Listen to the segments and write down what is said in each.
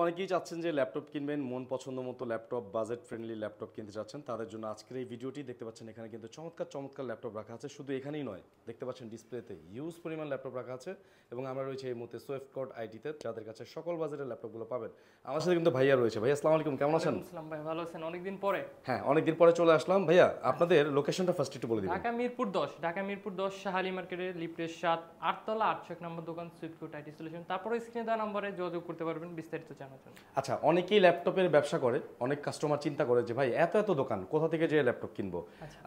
অনেকেই চাচ্ছেন যে ল্যাপটপ কিনবেন, মন পছন্দ মতো ল্যাপটপ, বাজেট ফ্রেন্ডলি ল্যাপটপ কিনতে চাচ্ছেন, তাদের জন্য আজকের এই ভিডিওটি দেখতে পাচ্ছেন। এখানে কিন্তু চমৎকার চমৎকার ল্যাপটপ রাখা আছে। শুধু এখানেই নয়, দেখতে পাচ্ছেন ডিসপ্লেতে হিউজ পরিমাণ ল্যাপটপ রাখা আছে। এবং আমরা রয়েছে এই মুহূর্তে সোয়েফট কোড আইটিতে, যাদের কাছে সকল বাজেটের ল্যাপটপগুলো পাবেন। আমার সাথে কিন্তু ভাইয়া রয়েছে। ভাইয়া আসসালামু আলাইকুম, কেমন আছেন? আসসালাম ভাই, ভালো আছেন? অনেকদিন পরে। হ্যাঁ, অনেকদিন পরে চলে আসলাম। ভাইয়া আপনাদের লোকেশনটা ফার্স্ট একটু বলে দিবেন। ঢাকা মিরপুর 10, ঢাকা মিরপুর 10 শাহালি মার্কেটে লিফটের 7 8তলা 801 নম্বর দোকান সুইফট কোড আইটি সলিউশন। তারপরে স্ক্রিনে দেওয়া নম্বরে যোগাযোগ করতে পারবেন বিস্তারিত জানার জন্য। আচ্ছা, অনেকেই ল্যাপটপের ব্যবসা করে, অনেক কাস্টমার চিন্তা করে যে ভাই এত এত দোকান, কোথা থেকে যে ল্যাপটপ কিনবো।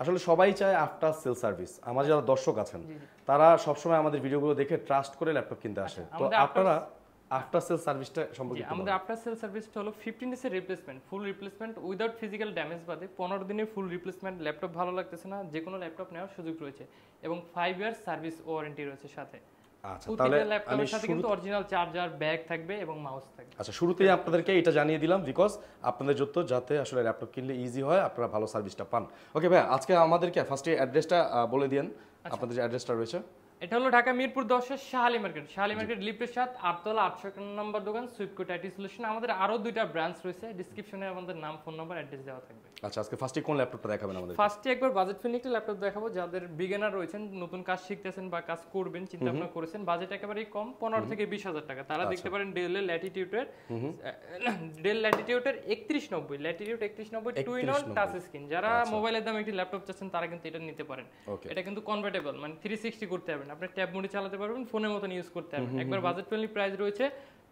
আসলে সবাই চায় আফটার সেল সার্ভিস। আমার যারা দর্শক আছেন তারা সবসময় আমাদের ভিডিওগুলো দেখে ট্রাস্ট করে ল্যাপটপ কিনতে আসে। তো আপনারা আফটার সেল সার্ভিসটা সম্পর্কে আমাদের আফটার সেল সার্ভিসটা হলো 15 ডেজের replacement, full replacement without physical damage বাদে 15 দিনের ফুল রিপ্লেসমেন্ট। ল্যাপটপ ভালো লাগতেছে না, যে কোনো ল্যাপটপ নেওয়ার সুযোগ রয়েছে এবং 5 ইয়ার্স সার্ভিস ওয়ারেন্টি রয়েছে সাথে। আচ্ছা, তাহলে ল্যাপটপের সাথে কিন্তু অরিজিনাল চার্জার, ব্যাগ থাকবে এবং মাউস থাকবে। আচ্ছা, শুরুতেই আপনাদেরকে এটা জানিয়ে দিলাম বিকজ আপনাদের যাতে আসলে ল্যাপটপ কিনলে ইজি হয়, আপনারা ভালো সার্ভিসটা পান। ওকে ভাই, আজকে আমাদেরকে ফার্স্টে অ্যাড্রেসটা বলে দিন। আপনাদের যে অ্যাড্রেসটা রয়েছে এটা হলো ঢাকা মিরপুর 10 এর শাহালি মার্কেট, শাহালি মার্কেট লিফটের 7 8তলা 801 নম্বর দোকান সুইফট কোড আইটি সলিউশন। আমাদের আরো দুইটা ব্রাঞ্চ রয়েছে, ডেসক্রিপশনে আমাদের নাম, ফোন নাম্বার, অ্যাড্রেস দেওয়া থাকবে। আচ্ছা, আজকে ফার্স্টে কোন ল্যাপটপটা দেখাবেন আমাদের? ফার্স্টে একবার বাজেট ফ্রেন্ডলি একটা ল্যাপটপ দেখাবো, যাদের বিগিনার রয়েছেন, নতুন কাজ শিখতেছেন বা কাজ করবেন চিন্তা ভাবনা করেছেন, বাজেট একেবারেই কম 15 থেকে 20,000 টাকা, তারা দেখতে পারেন ডেল ল্যাটিটিউডের 3190 Latitude 3190 two in one touch screen. যারা মোবাইলের দামে একটি ল্যাপটপ চাচ্ছেন তারা কিন্তু এটা নিতে পারেন। এটা কিন্তু কনভার্টেবল, মানে 360 করতে পারবেন, আপনি ট্যাব মোডে চালাতে পারবেন, ফোনের মতন ইউজ করতে পারবেন। একবার বাজেট ফ্রেন্ডলি প্রাইস রয়েছে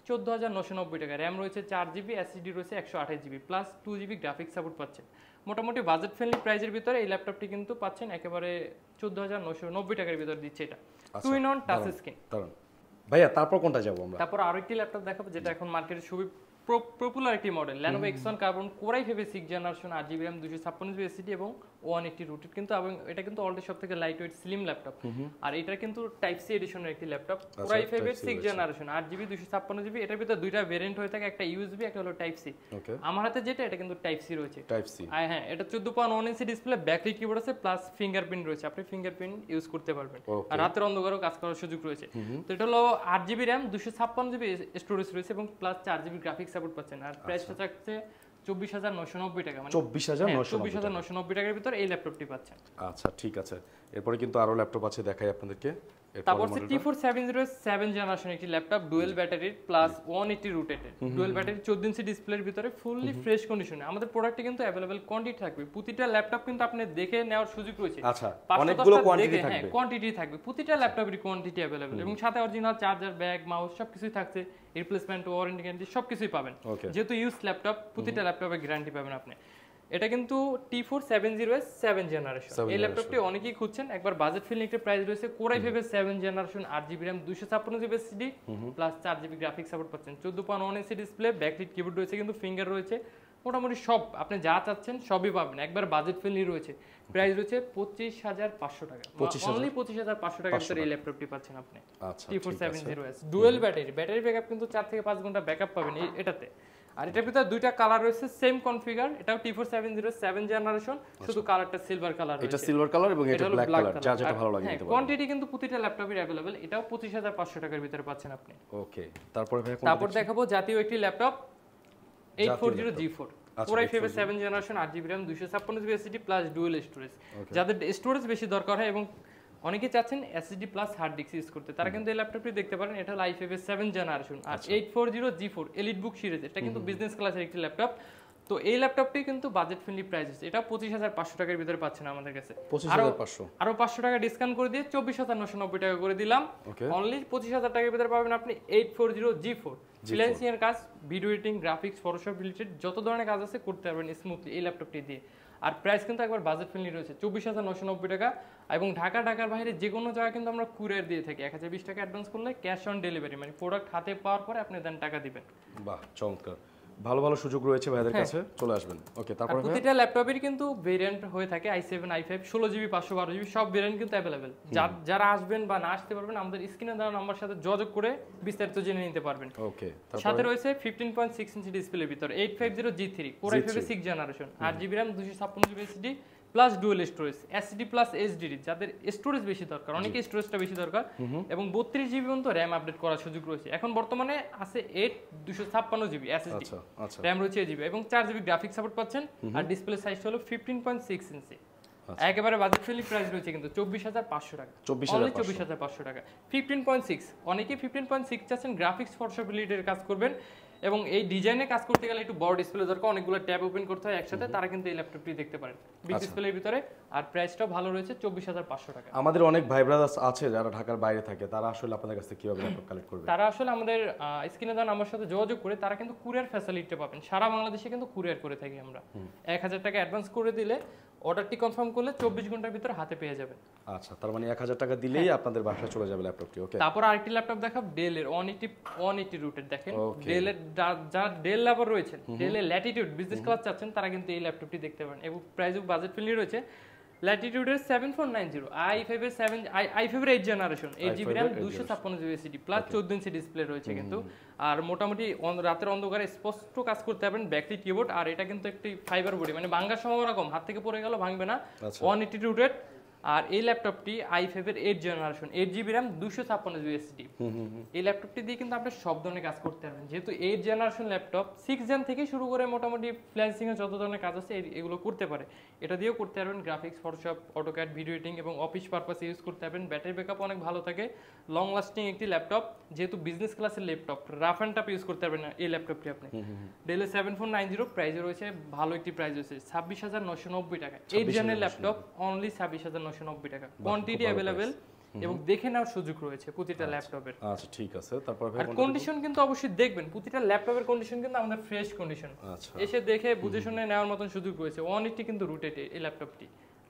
14,990 টাকা, র্যাম রয়েছে 4GB, এসএসডি রয়েছে 128GB plus 2GB graphics support পাচ্ছেন। মোটামুটি বাজেট ফ্রেন্ডলি প্রাইসের ভিতরে এই ল্যাপটপটি কিন্তু পাচ্ছেন একেবারে 14,990 টাকার ভিতরে দিচ্ছে এটা, two in one touch screen. ভাইয়া তারপর কোনটা যাবো আমরা? তারপর আরো একটি ল্যাপটপ দেখাবো যেটা এখন মার্কেটে খুবই পপুলার একটি model, Lenovo X1 carbon core i5 6 generation 8GB RAM 256GB SSD এবং 180 রুটেড কিন্তু, এবং এটা কিন্তু অলরেডি সবথেকে লাইট ওয়েট স্লিম ল্যাপটপ। আর এটা কিন্তু টাইপ সি এডিশনের একটি ল্যাপটপ, কোর i5 এর 6 জেনারেশন 8GB 256GB। এটার ভিতরে দুইটা ভেরিয়েন্ট হয়ে থাকে, একটা ইউএসবি, একটা হলো টাইপ সি। আমার হাতে যেটা এটা কিন্তু টাইপ সি রয়েছে, টাইপ সি। হ্যাঁ, এটা 14.1 ইঞ্চি ডিসপ্লে, ব্যাকলাইট কিবোর্ড আছে প্লাস ফিঙ্গারপ্রিন্ট রয়েছে, আপনি ফিঙ্গারপ্রিন্ট ইউজ করতে পারবেন আর রাতের অন্ধকারেও কাজ করার সুযোগ রয়েছে। তো এটা হলো 8GB RAM 256GB স্টোরেজ রয়েছে এবং প্লাস 4GB গ্রাফিক্স সাপোর্ট পাচ্ছেন। আর প্রাইসটা থাকছে 24,990 টাকা, মানে 24,990 টাকার ভিতর এই ল্যাপটপটি পাচ্ছেন। আচ্ছা ঠিক আছে, এরপরে কিন্তু আরো ল্যাপটপ আছে, দেখাই আপনাদেরকে। তারপর T4 707 জেনারেশন একটি laptop, dual battery plus 180 rotated, dual battery 14 ইঞ্চি ডিসপ্লের ভিতরে ফুললি ফ্রেশ কন্ডিশনে। আমাদের প্রোডাক্টে কিন্তু अवेलेबल কোয়ান্টিটি থাকবে, প্রতিটা ল্যাপটপ কিন্তু আপনি দেখে নেওয়ার সুযোগ রয়েছে। আচ্ছা, অনেকগুলো কোয়ান্টিটি থাকবে, হ্যাঁ কোয়ান্টিটি থাকবে, প্রতিটা ল্যাপটপের কোয়ান্টিটি अवेलेबल এবং সাথে অরিজিনাল চার্জার, ব্যাগ, মাউস সবকিছুই থাকছে, রিপ্লেসমেন্ট, ওয়ারেন্টি, গ্যারান্টি সবকিছুই পাবেন। যেহেতু ইউজ ল্যাপটপ, প্রতিটা ল্যাপটপে গ্যারান্টি পাবেন আপনি। এটা কিন্তু T4 707 জেনারেশন, এই ল্যাপটপটি অনেকেই খুঁজছেন। একবার বাজেট ফ্রেন্ডলি একটা প্রাইস রয়েছে, core i5 7 generation 8GB RAM 256GB SSD plus 4GB graphics support পাচ্ছেন, 14.1 ইঞ্চি ডিসপ্লে, ব্যাকলাইট কিবোর্ড রয়েছে, কিন্তু ফিঙ্গার রয়েছে, মোটামুটি সব আপনি যা চাচ্ছেন সবই পাবেন। একবার বাজেট ফ্রেন্ডলি রয়েছে, প্রাইস রয়েছে 25,500 টাকা, অনলি 25,500 টাকার ভিতরে এই ল্যাপটপটি পাচ্ছেন আপনি। T4 707 ডুয়েল ব্যাটারি ব্যাকআপ কিন্তু 4 থেকে 5 ঘন্টা ব্যাকআপ পাবেন এটাতে। আর এটার ভিতরে দুইটা কালার রয়েছে, সেম কনফিগার, এটাও T4 707 জেনারেশন, শুধু কালারটা সিলভার কালার রয়েছে। এটা সিলভার কালার এবং এটা ব্ল্যাক কালার, যা যেটা ভালো লাগে নিতে পারেন। কোয়ান্টিটি কিন্তু প্রতিটা ল্যাপটপের अवेलेबल, এটাও 25,500 টাকার ভিতরে পাচ্ছেন আপনি। ওকে, তারপর দেখাবো জাতীয় একটি laptop 840G4, core i5 7 generation 8GB RAM 256GB SSD plus dual storage. যাদের স্টোরেজ বেশি দরকার হয় এবং অনেকে চাচ্ছেন SSD plus hard disk use করতে, তারা কিন্তু এই ল্যাপটপটি দেখতে পারেন। এটা হলো i5 7 জেনারেশন আর 840G4 এলিট বুক সিরিজ, এটা কিন্তু বিজনেস ক্লাসের একটি ল্যাপটপ। তো এই ল্যাপটপটি কিন্তু বাজেট ফ্রেন্ডলি প্রাইস আছে, এটা 25,500 টাকার ভিতরে পাচ্ছেন আমাদের কাছে। 25,500 আরো 500 টাকা ডিসকাউন্ট করে দিয়ে 24,990 টাকা করে দিলাম। অনলি 25,000 টাকার ভিতরে পাবেন আপনি 840G4 ফ্রিল্যান্সিং কাজ, video editing, graphics, Photoshop related যত ধরনের কাজ আছে করতে পারবেন স্মুথলি এই ল্যাপটপটি দিয়ে। আর প্রাইস কিন্তু একবার বাজেট ফ্রেন্ডলি রয়েছে 24,990 টাকা, এবং ঢাকার বাইরে যে কোনো জায়গায় কিন্তু আমরা কুরিয়ার দিয়ে থাকি। 1,020 টাকা অ্যাডভান্স করলে ক্যাশ অন ডেলিভারি, মানে প্রোডাক্ট হাতে পাওয়ার পরে আপনি দেন টাকা দিবেন। বাহ, চমৎকার, ভালো ভালো সুযোগ রয়েছে ভাইদের কাছে, চলে আসবেন। ওকে, তারপরে প্রতিটা ল্যাপটপের কিন্তু ভেরিয়েন্ট হয়ে থাকে i7 i5 16GB 512GB সব ভেরিয়েন্ট কিন্তু अवेलेबल। যারা আসবেন বা না আসতে পারবেন আমাদের স্ক্রিনে দেওয়া নাম্বার সাথে যোগাযোগ করে বিস্তারিত জেনে নিতে পারবেন। ওকে, সাথে রয়েছে 15.6 ইঞ্চি ডিসপ্লের ভিতর 850G3 core i5 6 generation 8GB RAM 256GB SSD plus dual storage, SSD plus HDD, যাদের স্টোরেজ বেশি দরকার, অনেকে স্টোরেজটা বেশি দরকার, এবং 32 জিবি পর্যন্ত র্যাম আপডেট করার সুযোগ রয়েছে। এখন বর্তমানে আছে 256 জিবি এসএসডি, র্যাম রয়েছে জিবি, এবং 4 জিবি গ্রাফিক্স সাপোর্ট পাচ্ছেন। আর ডিসপ্লে সাইজটা হলো 15.6 ইঞ্চি। একেবারে বাজেট ফ্রেন্ডলি প্রাইস রয়েছে কিন্তু 24,500 টাকা, 24,500 টাকা। 15.6, অনেকেই 15.6 চাচ্ছেন গ্রাফিক্স ফটোশপ রিলেটেড কাজ করবেন, এবং এই ডিজাইনে কাজ করতে গেলে একটু বড় ডিসপ্লে দরকার, অনেকগুলো ট্যাব ওপেন করতে হয় একসাথে, তারা কিন্তু এই ল্যাপটপটি দেখতে পারেন বিগ ডিসপ্লের ভিতরে। আর প্রাইসটাও ভালো রয়েছে 24,500 টাকা। আমাদের অনেক ভাই ব্রাদার্স আছে যারা ঢাকার বাইরে থাকে, তারা আসলে আপনাদের কাছ থেকে কিভাবে ল্যাপটপ কালেক্ট করবে? তারা আসলে আমাদের স্ক্রিনে দেওয়া নাম্বার সাথে যোগাযোগ করে তারা কিন্তু কুরিয়ার ফ্যাসিলিটি পাবেন। সারা বাংলাদেশে কিন্তু কুরিয়ার করে থাকি আমরা। 1,000 টাকা অ্যাডভান্স করে দিলে অর্ডারটি কনফার্ম করলে 24 ঘন্টার ভিতরে হাতে পেয়ে যাবেন। আচ্ছা, তার মানে 1,000 টাকা দিলেই আপনাদের বাসায় চলে যাবে ল্যাপটপটি। ওকে, তারপর আরেকটি ল্যাপটপ দেখাব, ডেলের 180 রুটের। দেখেন ডেলের যারা ডেল লাভার রয়েছেন, ডেলের ল্যাটিটিউড বিজনেস ক্লাস চাচ্ছেন, তারা কিন্তু এই ল্যাপটপটি দেখতে পারেন, এবং প্রাইসও বাজেট ফ্রেন্ডলি রয়েছে। ল্যাটিটিউডের 7490, i5 এর 8 generation, 8 GB RAM, 256 GB SSD, plus 14 inch display রয়েছে কিন্তু। আর মোটামুটি রাতের অন্ধকারে স্পষ্ট কাজ করতে পারবেন, ব্যাকলিট কিবোর্ড। আর এটা কিন্তু একটি ফাইবার বডি, মানে ভাঙার সম্ভাবনা কম, হাত থেকে পড়ে গেল ভাঙবে না। 180 রুটেড। আর এই ল্যাপটপটি i5 এর 8 generation, 8 GB RAM, 256 GB SSD. এই ল্যাপটপটি দিয়ে কিন্তু আপনি সব ধরনের কাজ করতে পারবেন, যেহেতু 8 জেনারেশন ল্যাপটপ, 6 জেন থেকে শুরু করে মোটামুটি ফ্রিল্যান্সিং এর যত ধরনের কাজ আছে এগুলো করতে পারে। এটা দিয়েও করতে পারবেন graphics, Photoshop, AutoCAD, video editing এবং অফিস পারপাস ইউজ করতে পারবেন। ব্যাটারি ব্যাকআপ অনেক ভালো থাকে, লং লাস্টিং একটি ল্যাপটপ, যেহেতু বিজনেস ক্লাসের laptop, rough and tough use করতে পারবেন না এই ল্যাপটপটি আপনি। ডেলের 7490 প্রাইস রয়েছে, ভালো একটি প্রাইস রয়েছে 26,990 টাকা। 8 জেনের ল্যাপটপ অনলি 26,990 টাকা। কোয়ান্টিটি अवेलेबल এবং দেখে নেওয়ার সুযোগ রয়েছে প্রতিটা ল্যাপটপের। আচ্ছা, ঠিক আছে। তারপর আর কন্ডিশন কিন্তু অবশ্যই দেখবেন, প্রতিটা ল্যাপটপের কন্ডিশন কিন্তু আমাদের ফ্রেশ কন্ডিশন, এসে দেখে বুঝে শুনে নেওয়ার মতন সুযোগ রয়েছে। 180 কিন্তু রুটেড এই ল্যাপটপটি।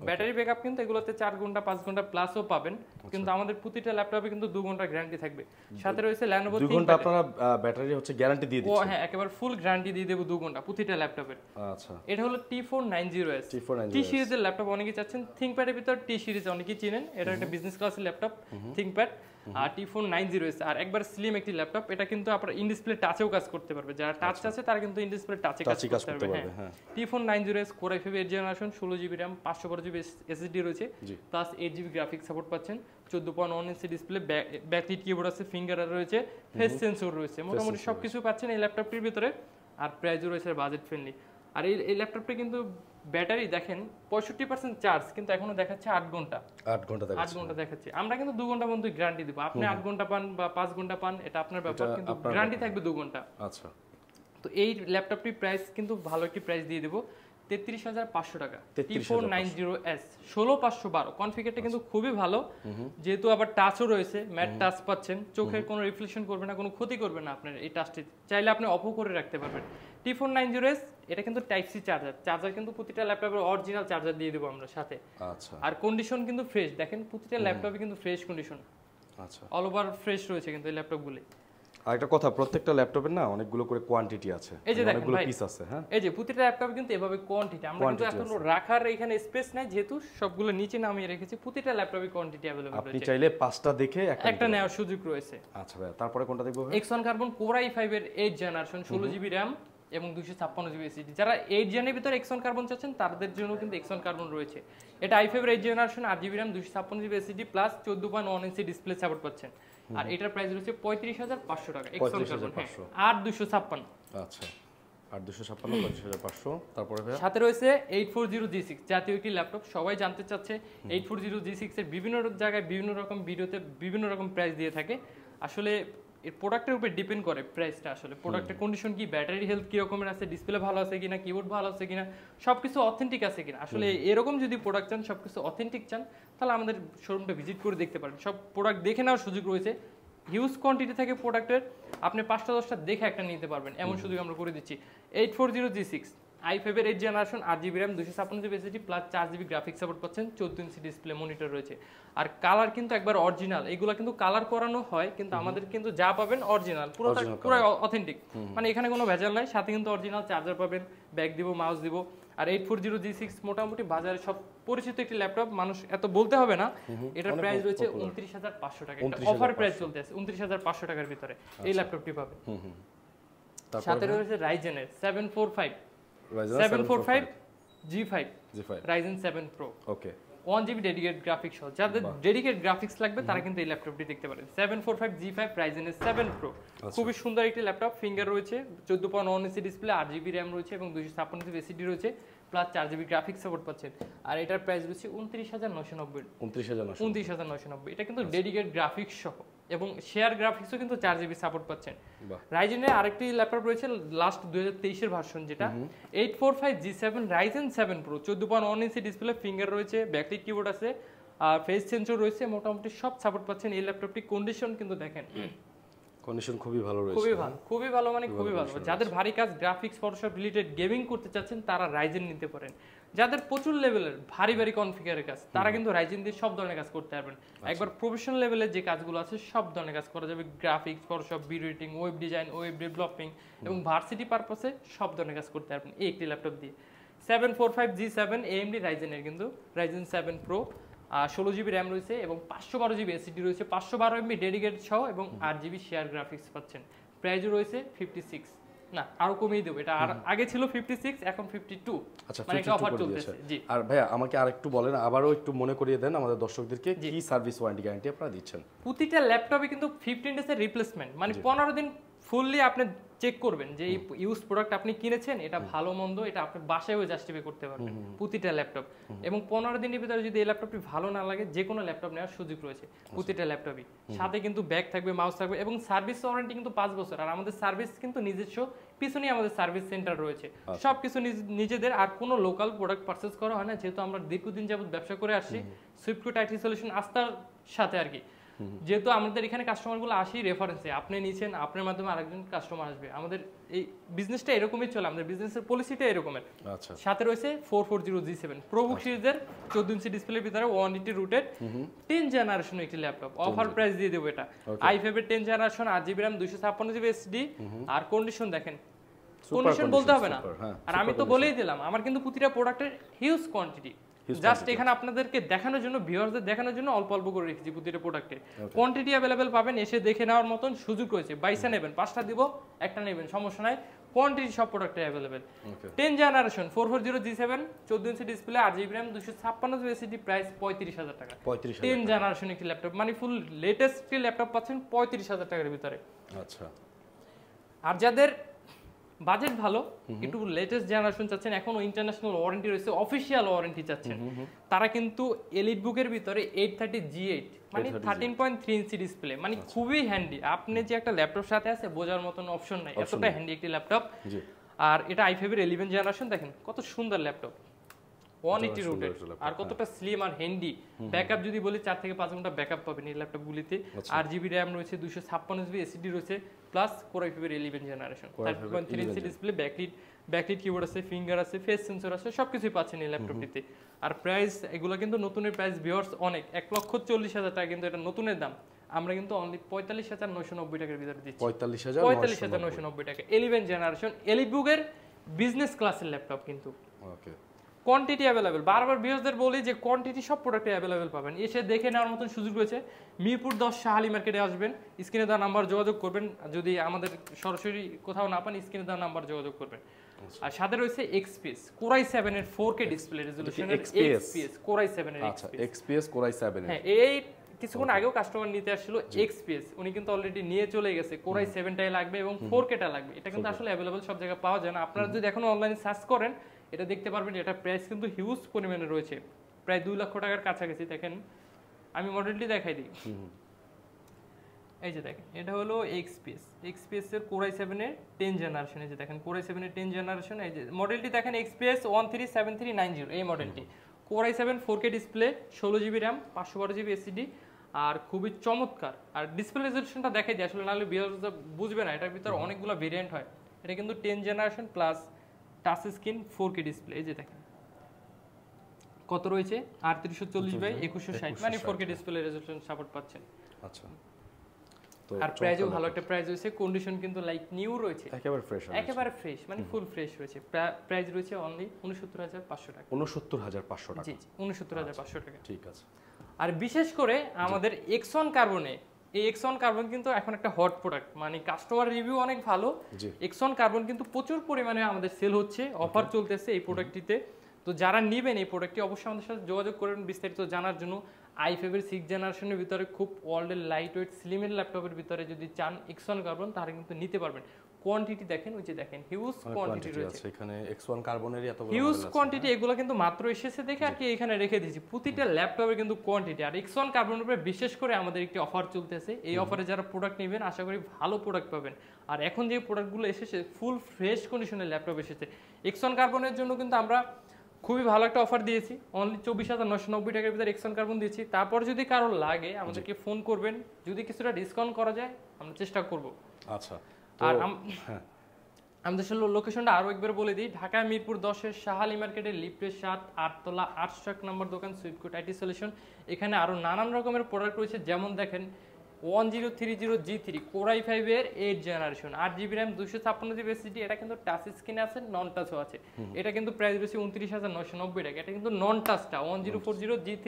ব্যাটারি ব্যাকআপ কিন্তু এগুলোতে 4 ঘন্টা 5 ঘন্টা প্লাসও পাবেন, কিন্তু আমাদের প্রতিটা ল্যাপটপে কিন্তু 2 ঘন্টা গ্যারান্টি থাকবে। সাথে রয়েছে Lenovo 2 ঘন্টা আপনারা ব্যাটারি হচ্ছে গ্যারান্টি দিয়ে দিচ্ছেন? হ্যাঁ, একেবারে ফুল গ্যারান্টি দিয়ে দেব 2 ঘন্টা প্রতিটা ল্যাপটপের। আচ্ছা, এটা হলো T490S, টি সিরিজের ল্যাপটপ অনেকেই চাচ্ছেন। থিংকপ্যাডের ভিতর টি সিরিজ অনেকেই চিনেন, এটা একটা বিজনেস ক্লাসের ল্যাপটপ থিংকপ্যাড। আর T490S আর একবার স্লিম একটি ল্যাপটপ, এটা কিন্তু আপনার ইন ডিসপ্লে টাচেও কাজ করতে পারবে, যারা টাচ আছে তারা কিন্তু ইন ডিসপ্লে টাচে কাজ করতে পারবে। হ্যাঁ, T490S core i5 8 generation, 16 GB RAM, 512 GB SSD রয়েছে, প্লাস 8 জিবি গ্রাফিক্স সাপোর্ট পাচ্ছেন, 14.1 ইঞ্চি ডিসপ্লে, ব্যাকলিট কিবোর্ড আছে, ফিঙ্গার রয়েছে, ফেস সেন্সর রয়েছে, মোটামুটি সবকিছু পাচ্ছেন এই ল্যাপটপটির ভিতরে। আর প্রাইসও রয়েছে বাজেট ফ্রেন্ডলি। আর এই ল্যাপটপটি কিন্তু ব্যাটারি দেখেন 65% চার্জ, কিন্তু এখনো দেখাচ্ছে 8 ঘন্টা 8 ঘন্টা দেখাচ্ছে। আমরা কিন্তু 2 ঘন্টা পর্যন্ত গ্যারান্টি দিব, আপনি 8 ঘন্টা পান বা 5 ঘন্টা পান, এটা আপনার ব্যাপার, কিন্তু গ্যারান্টি থাকবে 2 ঘন্টা। আচ্ছা, তো এই ল্যাপটপটির প্রাইস কিন্তু ভালো একটি প্রাইস দিয়ে দেব, 33,500 টাকা। T490S 16512 কনফিগারটা কিন্তু খুবই ভালো, যেহেতু আবার টাচও রয়েছে, ম্যাট টাচ পাচ্ছেন, চোখের কোনো রিফ্লেকশন করবে না, কোনো ক্ষতি করবে না আপনার এই টাচটি, চাইলে আপনি অফও করে রাখতে পারবেন। T490S এটা কিন্তু টাইপ সি চার্জার কিন্তু প্রতিটা ল্যাপটপের অরিজিনাল চার্জার দিয়ে দেবো আমরা সাথে। আচ্ছা, আর কন্ডিশন কিন্তু ফ্রেশ, দেখেন প্রতিটা ল্যাপটপে কিন্তু ফ্রেশ কন্ডিশন, আচ্ছা, অল ওভার ফ্রেশ রয়েছে কিন্তু এই ল্যাপটপগুলো। আরেকটা কথা, প্রত্যেকটা ল্যাপটপের না অনেকগুলো করে কোয়ান্টিটি আছে, এই যে দেখেন অনেকগুলো ভাই, পিস আছে। হ্যাঁ, এই যে প্রতিটা ল্যাপটপে কিন্তু এভাবে কোয়ান্টিটি, আমরা কিন্তু এখন রাখার এখানে স্পেস নাই, যেহেতু সবগুলো নিচে নামিয়ে রেখেছি, প্রতিটা ল্যাপটপে কোয়ান্টিটি अवेलेबल রয়েছে। আপনি চাইলে 5টা দেখে একটা নেওয়ার সুযোগ রয়েছে। আচ্ছা ভাই, তারপরে কোনটা দেখবো? Exxon Carbon Core i5 এর 8 জেনারেশন, 16 জিবি RAM এবং 256 জিবি এসএসডি। যারা 8 জেনের ভিতরে Exxon Carbon চাচ্ছেন তাদের জন্য কিন্তু Exxon Carbon রয়েছে। এটা i5 এর 8 generation, 8 GB RAM, 256 GB SSD, plus 14.1 inch display support পাচ্ছেন। আর এটার প্রাইস রয়েছে 35,500 টাকা। Exxon Carbon 8256। আচ্ছা, 8256 35,500। তারপরে ভাই সাথে রয়েছে 840G6, জাতীয় একটি ল্যাপটপ, সবাই জানতে চাচ্ছে। 840G6 এর বিভিন্ন জায়গায় বিভিন্ন রকম ভিডিওতে বিভিন্ন রকম প্রাইস দিয়ে থাকে। আসলে এর প্রোডাক্টের উপর ডিপেন্ড করে প্রাইসটা, আসলে প্রোডাক্টের কন্ডিশন কি, ব্যাটারি হেলথ কি রকমের আছে, ডিসপ্লে ভালো আছে কিনা, কিবোর্ড ভালো আছে কিনা, সবকিছু অথেন্টিক আছে কিনা। আসলে এরকম যদি প্রোডাক্ট চান, সবকিছু অথেন্টিক চান, তাহলে আমাদের শোরুমটা ভিজিট করে দেখতে পারেন। সব প্রোডাক্ট দেখে নেওয়ার সুযোগ রয়েছে, হিউজ কোয়ান্টিটি থাকে প্রোডাক্টের, আপনি 5টা 10টা দেখে একটা নিতে পারবেন, এমন সুযোগ আমরা করে দিচ্ছি। 840G6 i5 এর 8 generation, 8 GB RAM, 256 GB SSD, plus 4 GB graphics support পাচ্ছেন, 14 ইঞ্চি ডিসপ্লে মনিটর রয়েছে। আর কালার কিন্তু একবার অরিজিনাল, এগুলো কিন্তু কালার করানো হয়, কিন্তু আমাদের কিন্তু যা পাবেন অরিজিনাল, পুরো অথেন্টিক, মানে এখানে কোনো ভেজাল নাই। সাথে কিন্তু অরিজিনাল চার্জার পাবেন, ব্যাগ দিব, মাউস দিব। আর 840G6 মোটামুটি বাজারে সব পরিচিত একটি ল্যাপটপ, মানুষ এত বলতে হবে না। এটার প্রাইস রয়েছে 29,500 টাকা, একটা অফার প্রাইস চলতে আছে 29,500 টাকার ভিতরে এই ল্যাপটপটি পাবেন। সাথে রয়েছে রাইজেনের 745 G5 Ryzen 7 Pro ওকে 1GB ডেডিকেটেড গ্রাফিক্স সহ যাদের ডেডিকেটেড গ্রাফিক্স লাগবে তারা কিন্তু এই ল্যাপটপটি দেখতে পারেন 745 G5 Ryzen 7 Pro খুবই সুন্দর একটি ল্যাপটপ ফিঙ্গার রয়েছে 14.1 ইঞ্চি ডিসপ্লে 8GB RAM রয়েছে এবং 256GB SSD রয়েছে প্লাস 4GB গ্রাফিক্স সাপোর্ট পাচ্ছেন আর এটার প্রাইস রয়েছে 29990 এটা কিন্তু ডেডিকেটেড গ্রাফিক্স সহ এবং শেয়ার গ্রাফিক্সও কিন্তু 4GB সাপোর্ট পাচ্ছেন রাইজেনের আরেকটি ল্যাপটপ রয়েছে লাস্ট 2023 এর ভার্সন যেটা 845 G7 Ryzen 7 Pro 14.1 inch display finger রয়েছে ব্যাকলাইট কিবোর্ড আছে আর ফেস সেন্সর রয়েছে মোটামুটি সব সাপোর্ট পাচ্ছেন এই ল্যাপটপটি কন্ডিশন কিন্তু দেখেন কন্ডিশন খুবই ভালো রয়েছে খুবই ভালো মানে খুবই ভালো যাদের ভারী কাজ গ্রাফিক্স ফটোশপ রিলেটেড গেমিং করতে চাচ্ছেন তারা রাইজেন নিতে পারেন যাদের প্রচুর লেভেলের ভারী কনফিগারের কাজ তারা কিন্তু রাইজেন দিয়ে সব ধরনের কাজ করতে পারবেন একবার প্রফেশনাল লেভেলের যে কাজগুলো আছে সব ধরনের কাজ করা যাবে graphics Photoshop video editing web design web developing এবং ভার্সিটি পারপাসে সব ধরনের কাজ করতে পারবেন এই একটি ল্যাপটপ দিয়ে 745 G7 AMD রাইজেনের কিন্তু Ryzen 7 Pro 16GB RAM রয়েছে এবং 512GB SSD রয়েছে 512MB ডেডিকেটেড সহ এবং 8GB শেয়ার গ্রাফিক্স পাচ্ছেন প্রাইসও রয়েছে 56 না আরো কমিয়ে দেব এটা আর আগে ছিল 56 এখন 52 আচ্ছা মানে একটা অফার চলতেছে জি আর ভাইয়া আমাকে আরেকটু বলেন আবারও একটু মনে করিয়ে দেন আমাদের দর্শকদেরকে কি সার্ভিস ওয়ারেন্টি গ্যারান্টি আপনারা দিচ্ছেন প্রতিটা ল্যাপটপে কিন্তু 15 ডেজের রিপ্লেসমেন্ট মানে 15 দিন ফুললি আপনি চেক করবেন যে এই ইউজ প্রোডাক্ট আপনি কিনেছেন এটা ভালো মন্দ এটা আপনি বাসায়ও জাস্টিফাই করতে পারবেন প্রতিটা ল্যাপটপ এবং 15 দিনের ভিতরে যদি এই ল্যাপটপটি ভালো না লাগে যে কোনো ল্যাপটপ নেওয়ার সুযোগ রয়েছে প্রতিটা ল্যাপটপই সাথে কিন্তু ব্যাগ থাকবে মাউস থাকবে এবং সার্ভিস ওয়ারেন্টি কিন্তু 5 বছর আর আমাদের সার্ভিস কিন্তু নিজস্ব পিছনেই আমাদের সার্ভিস সেন্টার রয়েছে সবকিছু নিজেদের আর কোনো লোকাল প্রোডাক্ট পারচেজ করা হয় না যেহেতু আমরা দীর্ঘদিন যাবত ব্যবসা করে আসছি সুইফট আইটি সলিউশন আস্থার সাথে আর কি যেহেতু আমাদের এখানে কাস্টমারগুলো আসি রেফারেন্সে আপনি নিছেন আপনার মাধ্যমে আরেকজন কাস্টমার আসবে আমাদের এই বিজনেসটা এরকমই চলে আমাদের বিজনেসের পলিসিটা এরকমের আচ্ছা সাথে রয়েছে 440 G7 প্রোবুক সিরিজের 14 ইঞ্চি ডিসপ্লের ভিতরে 180 রুটেড 10 জেনারেশন একটি ল্যাপটপ অফার প্রাইস দিয়ে দেব এটা i5 এর 10 generation 8GB RAM 256GB SSD আর কন্ডিশন দেখেন কন্ডিশন বলতে হবে না আর আমি তো বলেই দিলাম আমার কিন্তু প্রতিটা প্রোডাক্টের হিউজ কোয়ান্টিটি জাস্ট এখানে আপনাদেরকে দেখানোর জন্য ভিউয়ারদের দেখানোর জন্য অল্প অল্প করে রেখেছি প্রতিটা প্রোডাক্টে কোয়ান্টিটি अवेलेबल পাবেন এসে দেখে নেওয়ার মতন সুযোগ রয়েছে 22টা নেবেন 5টা দিব একটা নেবেন সমস্যা নাই কোয়ান্টিটি সব প্রোডাক্টে available 10 generation 440 G7 14 inch display 8GB RAM 256GB SSD price 35000 টাকা 10 জেনারেশন একটি ল্যাপটপ মানে ফুল লেটেস্ট একটি ল্যাপটপ পাচ্ছেন 35000 টাকার ভিতরে আচ্ছা আর যাদের বাজেট ভালো একটু লেটেস্ট জেনারেশন চাচ্ছেন এখনো ইন্টারন্যাশনাল ওয়ারেন্টি রয়েছে অফিশিয়াল ওয়ারেন্টি চাচ্ছেন তারা কিন্তু এলিট বুকের ভিতরে 830 G8 মানে 13.3 ইঞ্চি ডিসপ্লে মানে খুবই হ্যান্ডি আপনি যে একটা ল্যাপটপ সাথে আছে বোঝার মতন অপশন নাই এতটা হ্যান্ডি একটি ল্যাপটপ আর এটা i5 এর 11 জেনারেশন দেখেন কত সুন্দর ল্যাপটপ 180 রুটেড আর কতটা স্লিম আর হ্যান্ডি ব্যাকআপ যদি বলি 4 থেকে 5 ঘন্টা ব্যাকআপ পাবেন এই ল্যাপটপগুলিতে 8GB RAM রয়েছে 256GB SSD রয়েছে প্লাস Core i5 এর 11 generation 13.3 inch display backlit keyboard আছে ফিঙ্গার আছে ফেস সেন্সর আছে সবকিছুই পাচ্ছেন এই ল্যাপটপটিতে আর প্রাইস এগুলো কিন্তু নতুনের প্রাইস ভিউয়ার্স অনেক 1,40,000 টাকা কিন্তু এটা নতুনের দাম আমরা কিন্তু অনলি 45,990 টাকার ভিতরে দিচ্ছি 45,990 টাকা 11 জেনারেশন এলিট বুকের বিজনেস ক্লাসের ল্যাপটপ কিন্তু ওকে কোয়ান্টিটি अवेलेबल বারবার ভিউয়ারদের বলি যে কোয়ান্টিটি সব প্রোডাক্টে अवेलेबल পাবেন এসে দেখে নেওয়ার মতন সুযোগ রয়েছে মিরপুর 10 শাহালি মার্কেটে আসবেন স্ক্রিনে দেওয়া নাম্বার যোগাযোগ করবেন যদি আমাদের সরাসরি কোথাও না পান স্ক্রিনে দেওয়া নাম্বার যোগাযোগ করবেন আর সাথে রয়েছে XPS Core i7 এর 4K display resolution XPS Core i7 এর আচ্ছা XPS Core i7 এর হ্যাঁ এই কিছুক্ষণ আগেও কাস্টমার নিতে আসছিল XPS উনি কিন্তু অলরেডি নিয়ে চলে গেছে Core i7 টাই লাগবে এবং 4K টা লাগবে এটা কিন্তু আসলে अवेलेबल সব জায়গায় পাওয়া যায় না আপনারা যদি এখন অনলাইনে সার্চ করেন এটা দেখতে পারবেন এটা প্রাইস কিন্তু হিউজ পরিমাণে রয়েছে প্রায় 2 লক্ষ টাকার কাছাকাছি দেখেন আমি মডেলটি দেখাই দিই এই যে দেখেন এটা হলো XPS এর Core i7 এর 10 জেনারেশন এই যে দেখেন Core i7 এর 10 জেনারেশন এই যে মডেলটি দেখেন XPS 137390 এই মডেলটি Core i7 4K display 16GB RAM 512GB SSD আর খুবই চমৎকার আর ডিসপ্লে রেজোলিউশনটা দেখাই দিই আসলে নালে ভিউয়াররা বুঝবে না এটার ভিতর অনেকগুলো ভেরিয়েন্ট হয় এটা কিন্তু 10 generation plus touch screen 4K display এই যে দেখেন কত রয়েছে 3840x2160 মানে 4K ডিসপ্লে রেজোলিউশন সাপোর্ট পাচ্ছেন আচ্ছা তো আর প্রাইসও ভালো একটা প্রাইস রয়েছে কন্ডিশন কিন্তু লাইক নিউ রয়েছে একেবারে ফ্রেশ মানে ফুল ফ্রেশ রয়েছে প্রাইস রয়েছে অনলি 69500 টাকা 69500 টাকা জি 69500 টাকা ঠিক আছে আর বিশেষ করে আমাদের এক্সন কার্বনে এই এক্সন কার্বন কিন্তু এখন একটা হট প্রোডাক্ট মানে কাস্টমার রিভিউ অনেক ভালো এক্সন কার্বন কিন্তু প্রচুর পরিমাণে আমাদের সেল হচ্ছে অফার চলতেছে এই প্রোডাক্টটিতে তো যারা নেবেন এই প্রোডাক্টটি অবশ্যই আমাদের সাথে যোগাযোগ করবেন বিস্তারিত জানার জন্য। i5 এর 6th জেনারেশনের ভিতরে খুব ওয়ার্ল্ডের লাইট ওয়েট স্লিমের ল্যাপটপের ভিতরে যদি চান X1 কার্বন তাহলে কিন্তু নিতে পারবেন। কোয়ান্টিটি দেখেন, ওই যে দেখেন হিউজ কোয়ান্টিটি রয়েছে এখানে X1 কার্বনেরই এতগুলো হিউজ কোয়ান্টিটি, এগুলো কিন্তু মাত্র এসেছে দেখে আর কি এখানে রেখে দিয়েছি। প্রতিটা ল্যাপটপের কিন্তু কোয়ান্টিটি। আর X1 কার্বনের উপরে বিশেষ করে আমাদের একটি অফার চলতেছে, এই অফারে যারা প্রোডাক্ট নেবেন আশা করি ভালো প্রোডাক্ট পাবেন। আর এখন যে প্রোডাক্টগুলো এসেছে ফুল ফ্রেশ কন্ডিশনের ল্যাপটপ এসেছে। X1 কার্বনের জন্য কিন্তু আমরা খুবই ভালো একটা অফার দিয়েছি, অনলি 24,990 টাকার ভিতরে X1 কার্বন দিয়েছি। তারপর যদি কারো লাগে আমাদেরকে ফোন করবেন, যদি কিছুটা ডিসকাউন্ট করা যায় আমরা চেষ্টা করব। আচ্ছা, আর আমাদের লোকেশনটা আরো একবার বলে দিই, ঢাকা মিরপুর 10-এর শাহালি মার্কেটের লিফটের 7 8তলা 801 নম্বর দোকান সুইপকোট আইটি সলিউশন। এখানে আরো নানান রকমের প্রোডাক্ট রয়েছে, যেমন দেখেন 1030G3 Core i5 এর 8th generation, 8GB RAM 256GB SSD। এটা কিন্তু টাচ স্ক্রিন আছে, নন টাচও আছে। এটা কিন্তু প্রাইস রয়েছে 29,990 টাকা। এটা কিন্তু নন টাচটা 1040G3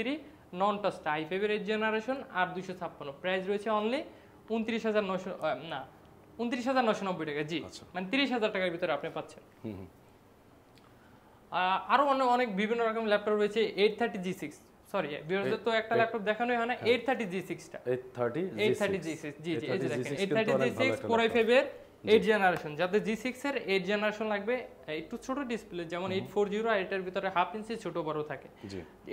নন টাচটা i5 এর 8th জেনারেশন আর 256, প্রাইস রয়েছে অনলি 29,990 টাকা। জি, মানে 30,000 টাকার ভিতরে আপনি পাচ্ছেন। আরো অনেক বিভিন্ন রকম ল্যাপটপ রয়েছে। 830G6, সরি ভিউয়ারদের তো একটা ল্যাপটপ দেখানোই হয় না, 830G6 টা 830G6 জি জি, এই যে দেখেন 830G6 Core i5 এর 8th জেনারেশন। যাদের G6 এর 8th জেনারেশন লাগবে, একটু ছোট ডিসপ্লে যেমন 840 আর এটার ভিতরে হাফ ইঞ্চি ছোট বড় থাকে।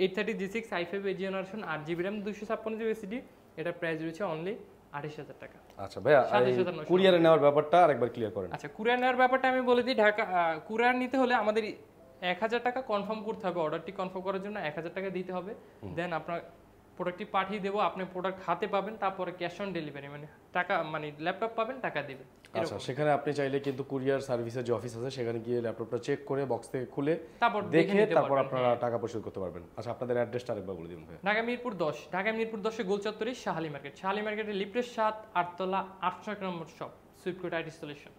830G6 i5 8th generation 8GB RAM 256GB SSD। এটা প্রাইস রয়েছে অনলি 28,000 টাকা। আচ্ছা ভাইয়া, কুরিয়ারে নেওয়ার ব্যাপারটা আরেকবার ক্লিয়ার করেন। আচ্ছা, কুরিয়ার নেওয়ার ব্যাপারটা আমি বলে দিই। ঢাকা কুরিয়ার নিতে হলে আমাদের 1000 টাকা কনফার্ম করতে হবে। অর্ডারটি কনফার্ম করার জন্য 1000 টাকা দিতে হবে। দেন আপনার প্রোডাক্টটি পাঠিয়ে দেবো, আপনি প্রোডাক্ট হাতে পাবেন, তারপরে ক্যাশ অন ডেলিভারি, মানে টাকা মানে ল্যাপটপ পাবেন, টাকা দিবেন। আচ্ছা, সেখানে আপনি চাইলে কিন্তু কুরিয়ার সার্ভিসের যে অফিস আছে সেখানে গিয়ে ল্যাপটপটা চেক করে বক্স থেকে খুলে দেখে তারপর আপনারা টাকা পরিশোধ করতে পারবেন। আচ্ছা, আপনাদের অ্যাড্রেসটা আরেকবার বলে দিন ভাই। ঢাকা মিরপুর 10, ঢাকা মিরপুর 10 গোল চত্বরে শাহালি মার্কেট, শাহালি মার্কেটের লিফটের 7 8তলা 801 নম্বর শপ সুইপকোট আইটি সলিউশন।